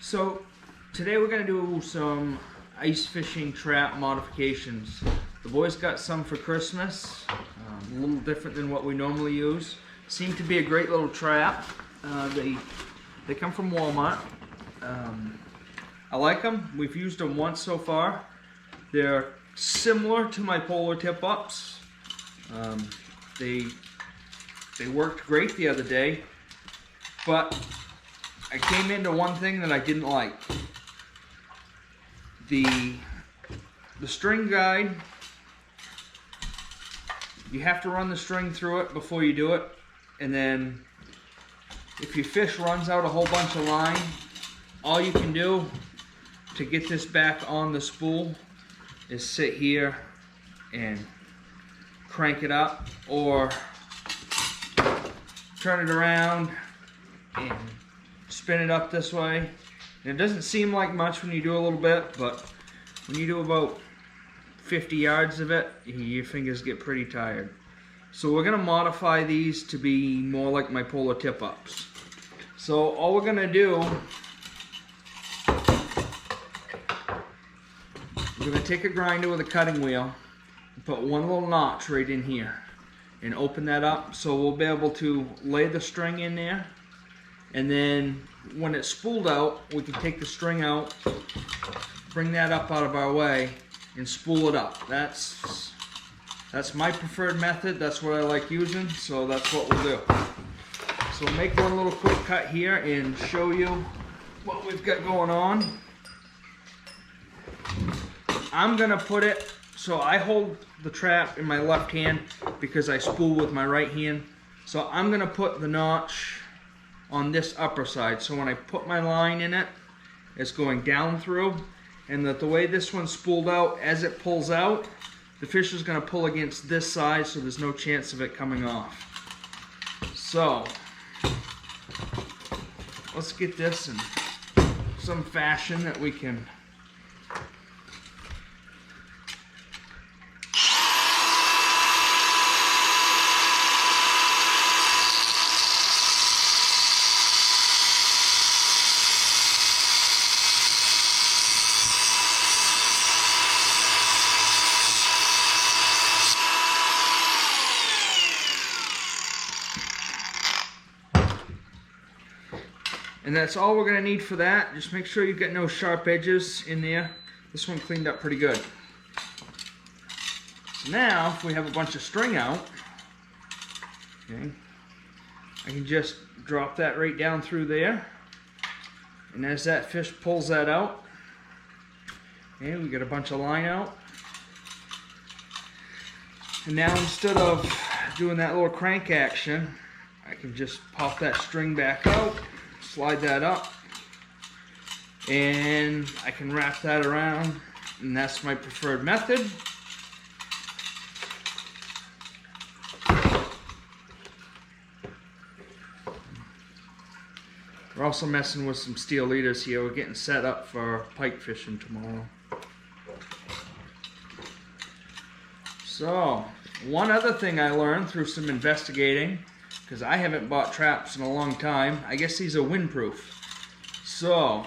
So today we're going to do some ice fishing trap modifications. The boys got some for Christmas, a little different than what we normally use. Seem to be a great little trap. They come from Walmart. I like them. We've used them once so far. They're similar to my Polar tip-ups. They worked great the other day, but I came into one thing that I didn't like. The string guide, you have to run the string through it before you do it, and then if your fish runs out a whole bunch of line, all you can do to get this back on the spool is sit here and crank it up, or turn it around and spin it up this way. And it doesn't seem like much when you do a little bit, but when you do about 50 yards of it, your fingers get pretty tired. So we're going to modify these to be more like my Polar tip-ups. So all we're going to do, we're going to take a grinder with a cutting wheel and put one little notch right in here and open that up, so we'll be able to lay the string in there, and then when it's spooled out, we can take the string out, bring that up out of our way, and spool it up. That's my preferred method. That's what I like using, so that's what we'll do. So we'll make one little quick cut here and show you what we've got going on. I'm gonna put it, so I hold the trap in my left hand because I spool with my right hand. So I'm gonna put the notch on this upper side, so when I put my line in it, it's going down through, and that the way this one's spooled out, as it pulls out, the fish is going to pull against this side, so there's no chance of it coming off. So let's get this in some fashion that we can And that's all we're going to need for that. Just make sure you've got no sharp edges in there. This one cleaned up pretty good. So now, if we have a bunch of string out, okay, I can just drop that right down through there. And as that fish pulls that out, okay, we get a bunch of line out. And now instead of doing that little crank action, I can just pop that string back out, slide that up, and I can wrap that around, and that's my preferred method. We're also messing with some steel leaders here. We're getting set up for pike fishing tomorrow. So, one other thing I learned through some investigating, because I haven't bought traps in a long time. I guess these are windproof. So,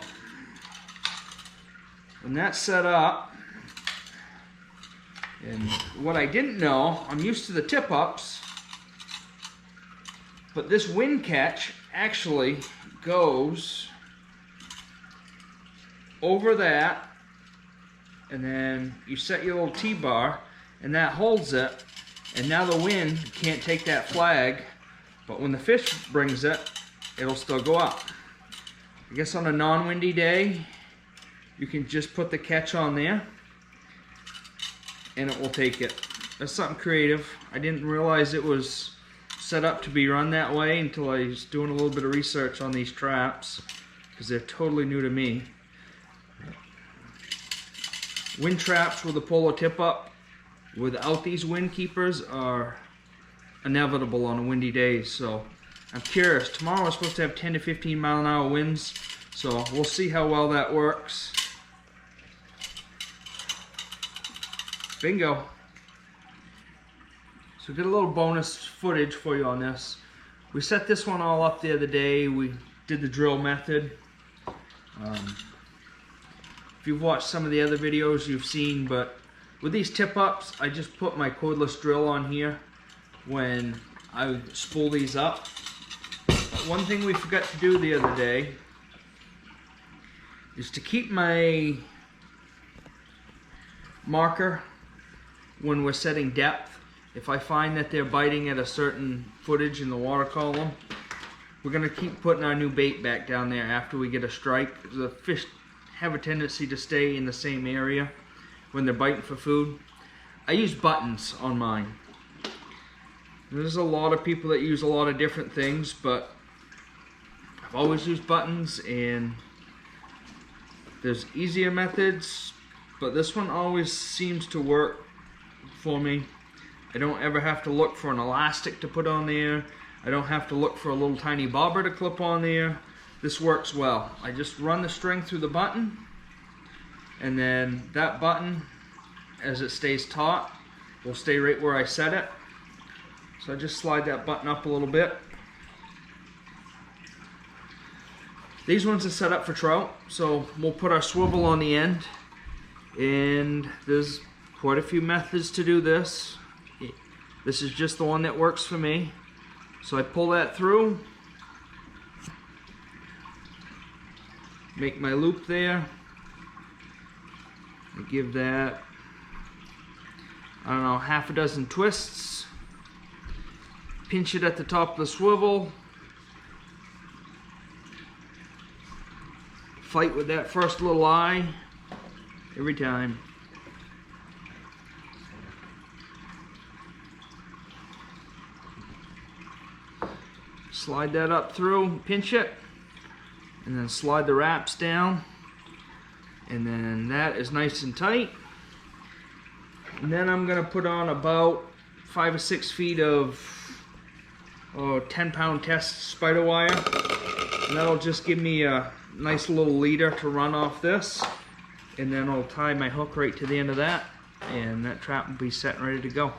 when that's set up, and what I didn't know, I'm used to the tip-ups, but this wind catch actually goes over that, and then you set your little T-bar, and that holds it, and now the wind can't take that flag. But when the fish brings it, it'll still go up. I guess on a non-windy day, you can just put the catch on there and it will take it. That's something creative. I didn't realize it was set up to be run that way until I was doing a little bit of research on these traps, because they're totally new to me. Wind traps with a Polar tip-up without these wind keepers are inevitable on a windy day. So I'm curious. Tomorrow we're supposed to have 10 to 15 mile an hour winds, so we'll see how well that works. Bingo. So get a little bonus footage for you on this. We set this one all up the other day. We did the drill method. If you've watched some of the other videos, you've seen, but with these tip-ups, I just put my cordless drill on here when I spool these up. One thing we forgot to do the other day is to keep my marker when we're setting depth. If I find that they're biting at a certain footage in the water column, we're going to keep putting our new bait back down there after we get a strike. The fish have a tendency to stay in the same area when they're biting for food. I use buttons on mine. There's a lot of people that use a lot of different things, but I've always used buttons, and there's easier methods, but this one always seems to work for me. I don't ever have to look for an elastic to put on there. I don't have to look for a little tiny bobber to clip on there. This works well. I just run the string through the button, and then that button, as it stays taut, will stay right where I set it. So I just slide that button up a little bit. These ones are set up for trout, so we'll put our swivel on the end, and there's quite a few methods to do this. This is just the one that works for me. So I pull that through, make my loop there, I give that, I don't know, half a dozen twists, pinch it at the top of the swivel, fight with that first little eye every time. Slide that up through, pinch it, and then slide the wraps down, and then that is nice and tight. And then I'm going to put on about 5 or 6 feet of 10-pound test spider wire, and that'll just give me a nice little leader to run off this, and then I'll tie my hook right to the end of that, and that trap will be set and ready to go.